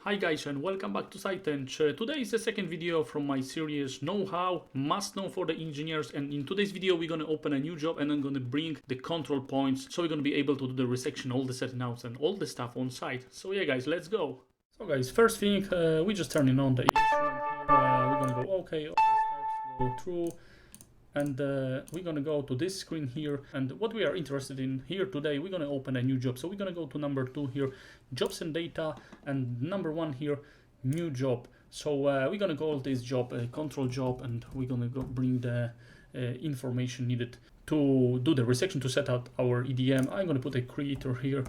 Hi guys and welcome back to SITENG. Today is the second video from my series Know-How, Must Know for the Engineers, and in today's video we're going to open a new job and I'm going to bring the control points so we're going to be able to do the resection, all the setting outs and all the stuff on site. So yeah guys, let's go. So guys, first thing, we just turning on the instrument here. We're going to go okay, all the steps go through. And we're going to go to this screen here, and what we are interested in here today, we're going to open a new job. So we're going to go to number 2 here, jobs and data, and number 1 here, new job. So we're going to call this job a control job, and we're going to go bring the information needed to do the resection to set out our EDM. I'm going to put a creator here,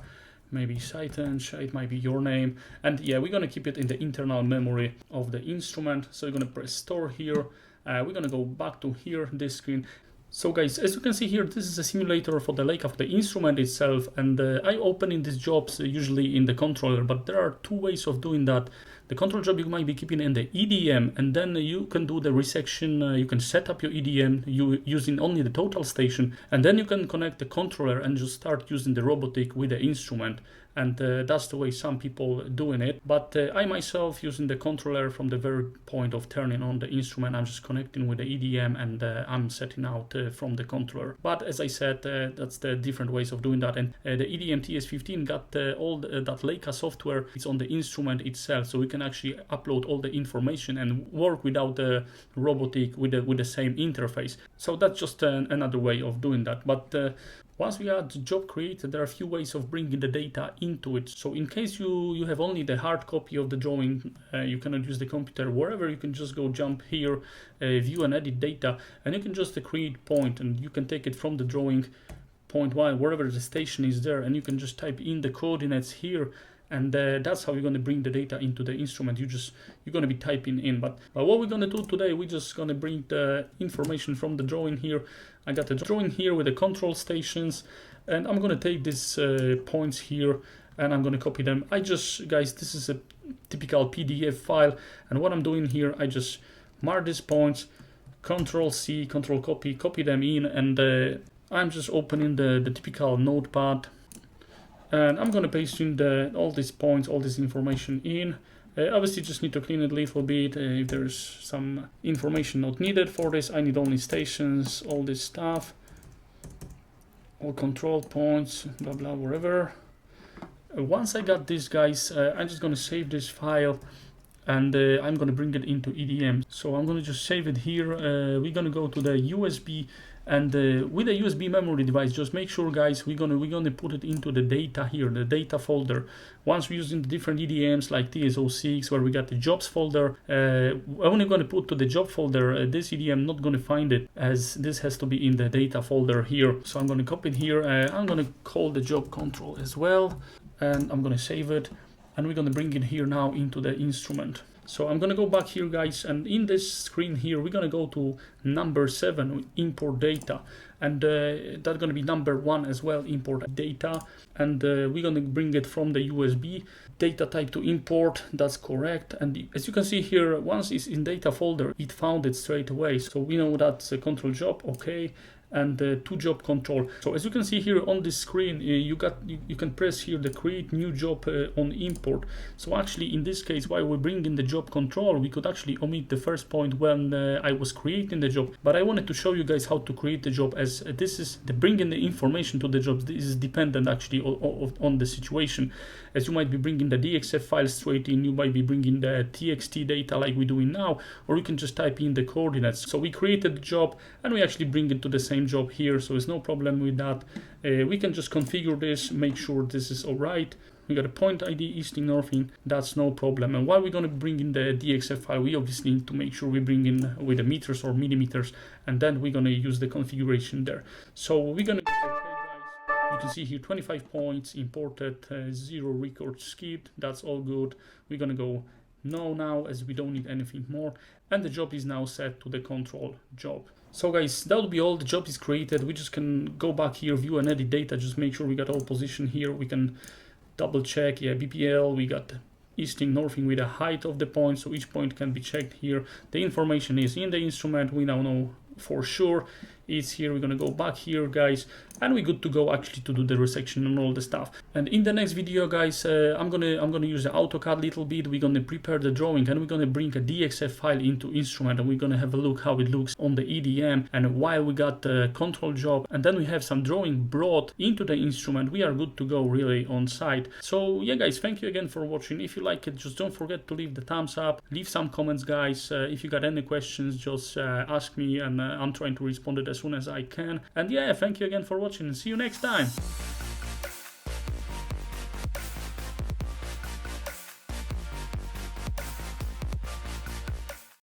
maybe SITENG, it might be your name, and yeah, we're going to keep it in the internal memory of the instrument. So we're going to press store here. We're going to go back to here, this screen. So guys, as you can see here, this is a simulator for the Leica, for the instrument itself, and I open in these jobs usually in the controller, but there are two ways of doing that. The control job you might be keeping in the EDM, and then you can do the resection, you can set up your EDM using only the total station, and then you can connect the controller and just start using the robotic with the instrument. And that's the way some people doing it. But I myself, using the controller from the very point of turning on the instrument, I'm just connecting with the EDM and I'm setting out from the controller. But as I said, that's the different ways of doing that. And the EDM TS15 got all that Leica software. It's on the instrument itself, so we can actually upload all the information and work without the robotic with the same interface. So that's just another way of doing that. But once we have the job created, there are a few ways of bringing the data into it. So in case you have only the hard copy of the drawing, you cannot use the computer, wherever, you can just go jump here, view and edit data, and you can just create point, and you can take it from the drawing point one, wherever the station is there, and you can just type in the coordinates here. And that's how you're going to bring the data into the instrument. You're going to be typing in. But what we're going to do today, we're just going to bring the information from the drawing here. I got the drawing here with the control stations, and I'm going to take these points here and I'm going to copy them. Guys, this is a typical PDF file, and what I'm doing here, I just mark these points, Control C, Control copy them in, and I'm just opening the typical notepad. And I'm going to paste in all these points, all this information in. Obviously, just need to clean it a little bit. If there's some information not needed for this, I need only stations, all this stuff, all control points, blah blah, wherever. Once I got this, guys, I'm just going to save this file, and I'm going to bring it into EDM. So I'm going to just save it here. We're going to go to the USB. And with a USB memory device, just make sure, guys, we're gonna put it into the data here, the data folder. Once we're using the different EDMs like TS06, where we got the jobs folder, I'm only gonna put to the job folder. This EDM not gonna find it, as this has to be in the data folder here. So I'm gonna copy it here. I'm gonna call the job control as well, and I'm gonna save it. And we're gonna bring it here now into the instrument. So I'm going to go back here, guys, and in this screen here, we're going to go to number 7, import data, and that's going to be number 1 as well, import data, and we're going to bring it from the USB. Data type to import, that's correct, and as you can see here, once it's in data folder, it found it straight away, so we know that's a control job, okay. And to job control. So as you can see here on this screen, you can press here the create new job on import. So actually in this case, while we bring in the job control, we could actually omit the first point when I was creating the job. But I wanted to show you guys how to create the job, as this is the bringing the information to the jobs. This is dependent actually on the situation. As you might be bringing the DXF file straight in, you might be bringing the TXT data like we're doing now, or you can just type in the coordinates. So we created the job and we actually bring it to the same job here, so there's no problem with that. We can just configure this, make sure this is all right. We got a point ID, easting, northing, that's no problem. And while we're going to bring in the DXF file, we obviously need to make sure we bring in with the meters or millimeters, and then we're going to use the configuration there. So we're going to okay, guys, you can see here 25 points imported, 0 records skipped, that's all good. We're going to go no now, as we don't need anything more, and the job is now set to the control job. So guys, that will be all. The job is created. We just can go back here, view and edit data, just make sure we got all position here. We can double check, yeah, BPL, we got easting, northing with the height of the point, so each point can be checked here. The information is in the instrument, we now know for sure. It's here. We're gonna go back here, guys, and we're good to go actually to do the resection and all the stuff. And in the next video, guys, I'm gonna use the AutoCAD a little bit. We're gonna prepare the drawing, and we're gonna bring a DXF file into instrument, and we're gonna have a look how it looks on the EDM. And while we got the control job, and then we have some drawing brought into the instrument, we are good to go really on site. So yeah, guys, thank you again for watching. If you like it, just don't forget to leave the thumbs up, leave some comments, guys. If you got any questions, just ask me, and I'm trying to respond it as soon as I can. And yeah, thank you again for watching, and see you next time.